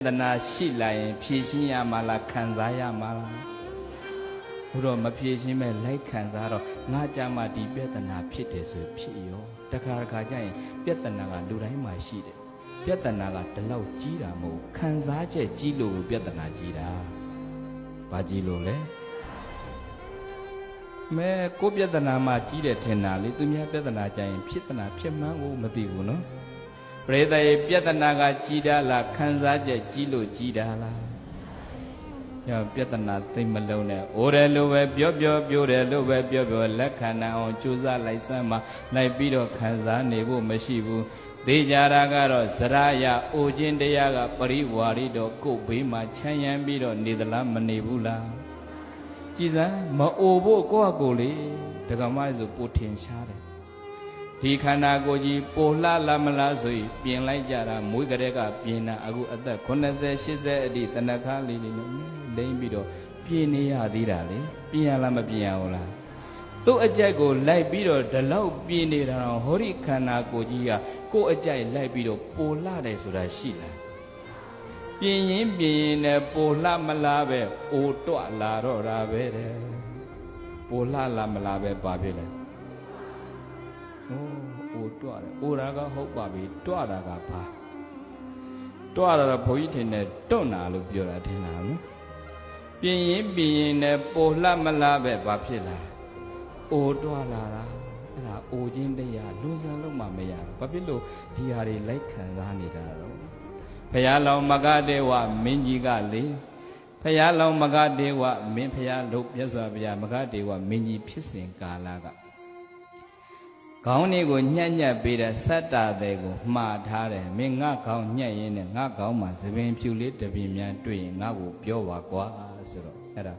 တနာရှိလာရင်ဖြည့်ရှင်းရမှာလားခံစားရမှာလားဘုတော့မဖြည့်ရှင်းမဲ့လိုက်ခံစားတော့ငါကြမှာဒီပြဿနာဖြစ်တယ်ဆိုဖြစ်ရောတခါတခါကျရင်ပြဿနာကလူတိုင်းမှာရှိတယ်ပြဿနာကဒီလောက်ကြီးတာမဟုတ်ခံစားချက်ကြီးလို့ပြဿနာကြီးတာဘာကြီးလို့လဲမဲကိုပြဿနာမှာကြီးတယ်ထင်တာလေသူများပြဿနာကြရင်ဖြစ်မှန်းကိုမသိဘူးနော်ပရိသတ်ရဲ့ပြဿနာကကြီးတာလားခံစားချက်ကြီးလို့ကြီးတာလားညပြဿနာသိမလုံးနဲ့အိုတယ်လို့ပဲပြောတယ်လို့ပဲပြောလက်ခံနိုင်အောင်ကြိုးစားလိုက်စမ်းမှလိုက်ပြီးတော့ခံစားနေဖို့မရှိဘူးသိကြတာကတော့ဇရယအိုခြင်းတရားကပရိဝါရိတော့ကိုယ်ဘေးမှာချမ်းရမ်းပြီးတော့နေသလားမနေဘူးလားကြည်စမ်းမအိုဖို့ကိုယ့်အကိုလေဒကမဆိုပိုထင်ရှားတယ်ဒီခန္ဓာကိုယ်ကြီးပိုလှလာမလားဆိုရင်ပြင်လိုက်ကြတာမွေးကလေးကပြင်တာအခုအသက်80 80အထိတဏခါလေးလေးနဲ့လိမ့်ပြီးတော့ပြင်နေရသေးတာလေပြင်ရလားမပြင်ရဘူးလားသူ့အကြိုက်ကိုလိုက်ပြီးတော့ဒီလောက်ပြင်နေတာတော့ဟောဒီခန္ဓာကိုယ်ကြီးကကိုယ့်အကြိုက်လိုက်ပြီးတော့ပိုလှတယ်ဆိုတာရှိလားပြင်ရင်နဲ့ပိုလှမလားပဲအိုတွလာတော့တာပဲတဲ့ပိုလှလာမလားပဲပါဖြစ်လဲအိုတွတယ်အိုတာကဟုတ်ပါပြီတွတာကဘာတွတာတော့ဘုန်းကြီးထင်တယ်တွန့်တာလို့ပြောတာထင်လားနော်ပြင်ရင်နဲ့ပိုလှမလားပဲဘာဖြစ်လာအိုတွလာတာအဲ့ဒါအိုခြင်းတရားလူစံလို့မှမရဘူးဘာဖြစ်လို့ဒီဟာတွေလိုက်ခံစားနေတာတော့ဘုရားလောင်းမဂဒေဝမင်းကြီးကလေဘုရားလောင်းမဂဒေဝမင်းဘုရားလို့မြတ်စွာဘုရားမဂဒေဝမင်းကြီးဖြစ်စဉ်ကာလကခေါင်းလေးကိုညှက်ပေးတဲ့စတ္တတဲ့ကိုမှားထားတယ်မင်းငါခေါင်းညှက်ရင်းနဲ့ငါခေါင်းမှာသပင်ဖြူလေးတပင်များတွေ့ရင်ငါ့ကိုပြောပါကွာဆိုတော့အဲ့ဒါ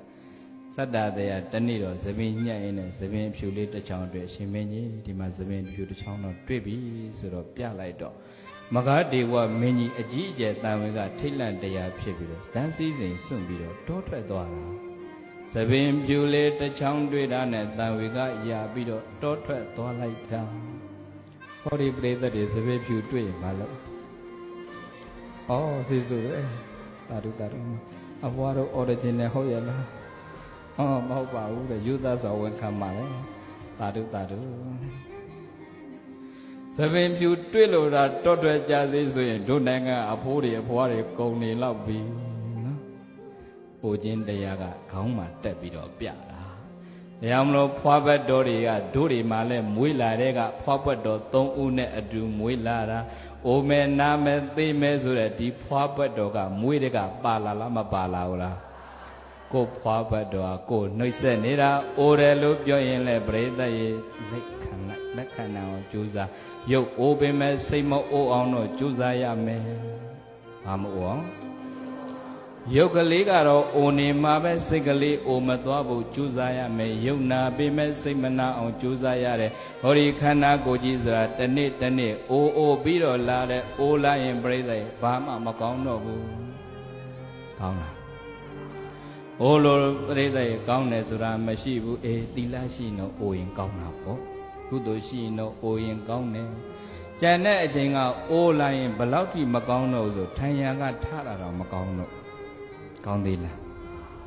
စတ္တတဲ့ကတနေ့တော့သပင်ညှက်ရင်းနဲ့သပင်ဖြူလေးတစ်ချောင်းတွေ့ရှင်မင်းကြီးဒီမှာသပင်ဖြူတစ်ချောင်းတော့တွေ့ပြီဆိုတော့ပြလိုက်တော့မဂဒေဝမင်းကြီးအကြီးအကျယ်တန်ဝေကထိတ်လန့်တရားဖြစ်ပြီးတော့တန်းစည်းစိမ်စွန့်ပြီးတော့တောထွက်သွားတာသပင်ပြူလေးတစ်ချောင်းတွေ့တာနဲ့တန်ဝေကရပြီးတော့တောထွက်သွားလိုက်တာဟောဒီပရိသတ်တွေသပင်ပြူတွေ့ရင်မလို့ဩစီစုပဲတာတုအဘွားတို့ original ဟုတ်ရဲ့လားမဟုတ်ပါဘူးတဲ့ယူသားစောဝန်ခံပါလေတာတုသပင်ပြူတွေ့လို့တာတောထွက်ကြစေဆိုရင်တို့နိုင်ငံအဖိုးတွေအဖွားတွေကုန်နေလောက်ပြီပိုခြင်းတရားကခေါင်းမှာတက်ပြီးတော့ပြတာတရားမလို့ဖွားဘက်တော်တွေကတို့တွေမှာလဲမွေးလာတဲ့ကဖွားဘက်တော်3ဦးနဲ့အတူမွေးလာတာအိုမဲနာမဲသိမဲဆိုတဲ့ဒီဖွားဘက်တော်ကမွေးတဲ့ကပါလာလားမပါလာဘူးလားကိုဖွားဘက်တော်ကကိုနှိမ့်ဆက်နေတာအိုတယ်လို့ပြောရင်လဲပရိသတ်ရေလက်ခံအောင်ကြိုးစားရုပ်အိုပင်မဲ့စိတ်မအိုအောင်တော့ကြိုးစားရမယ်ဘာမအိုအောင်ရုပ်ကလေးကတော့အိုနေမှာပဲစိတ်ကလေးအိုမသွားဖို့ကြိုးစားရမယ်ရုပ်နာပေမဲ့စိတ်မနာအောင်ကြိုးစားရတယ်ဟောဒီခန္ဓာကိုယ်ကြီးဆိုတာတနေ့အိုပြီးတော့လာတဲ့အိုလာရင်ပြိဿဘာမှမကောင်းတော့ဘူးကောင်းလားအိုလိုပြိဿကောင်းတယ်ဆိုတာမရှိဘူးအေးသီလရှိတော့အိုရင်ကောင်းတာပေါ့ကုသိုလ်ရှိတော့အိုရင်ကောင်းတယ်ကျန်တဲ့အချိန်ကအိုလာရင်ဘလောက်ထိမကောင်းတော့ဆိုထိုင်ရန်ကထတာတော့မကောင်းတော့ကောင်းသေးလား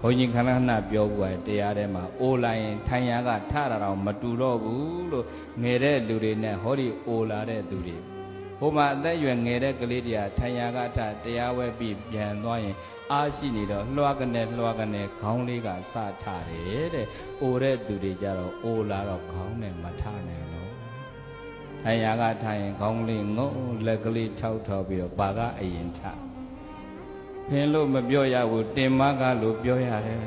ဘုန်းကြီးခဏခဏပြောပွားတရားထဲမှာအိုလာရင်ထိုင်ရန်ကထတာတော့မတူတော့ဘူးလို့ငယ်တဲ့လူတွေနဲ့ဟောဒီအိုလာတဲ့သူတွေဟိုမှာအသက်အရွယ်ငယ်တဲ့ကလေးတွေကထိုင်ရန်ကထတရားဝဲပြီးပြန်သွားရင်အားရှိနေတော့လွှားကနေခေါင်းလေးကစထတယ်တဲ့အိုတဲ့သူတွေကြတော့အိုလာတော့ခေါင်းနဲ့မထနိုင်တော့ထိုင်ရန်ကထရင်ခေါင်းလေးငုံလက်ကလေးထောက်ပြီးတော့ပါကအရင်ထဖင်လို့မပြောရဘူးတင်မကလို့ပြောရတယ်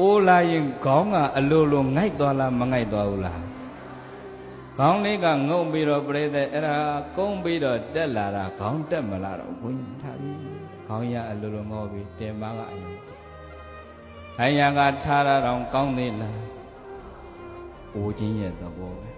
အိုလာရင်ခေါင်းကအလိုလိုငိုက်သွားလားမငိုက်သွားဘူးလားခေါင်းလေးကငုံပြီးတော့ပြိတဲ့အဲ့ဒါကုန်းပြီးတော့တက်လာတာခေါင်းတက်မလာတော့ဘုန်းကြီးထားပြီခေါင်းရအလိုလိုငေါပြီးတင်မကအရင်ထိုင်ရန်ကထားတာတော့ကောင်းသေးလားအိုခြင်းရဲ့သဘောပဲ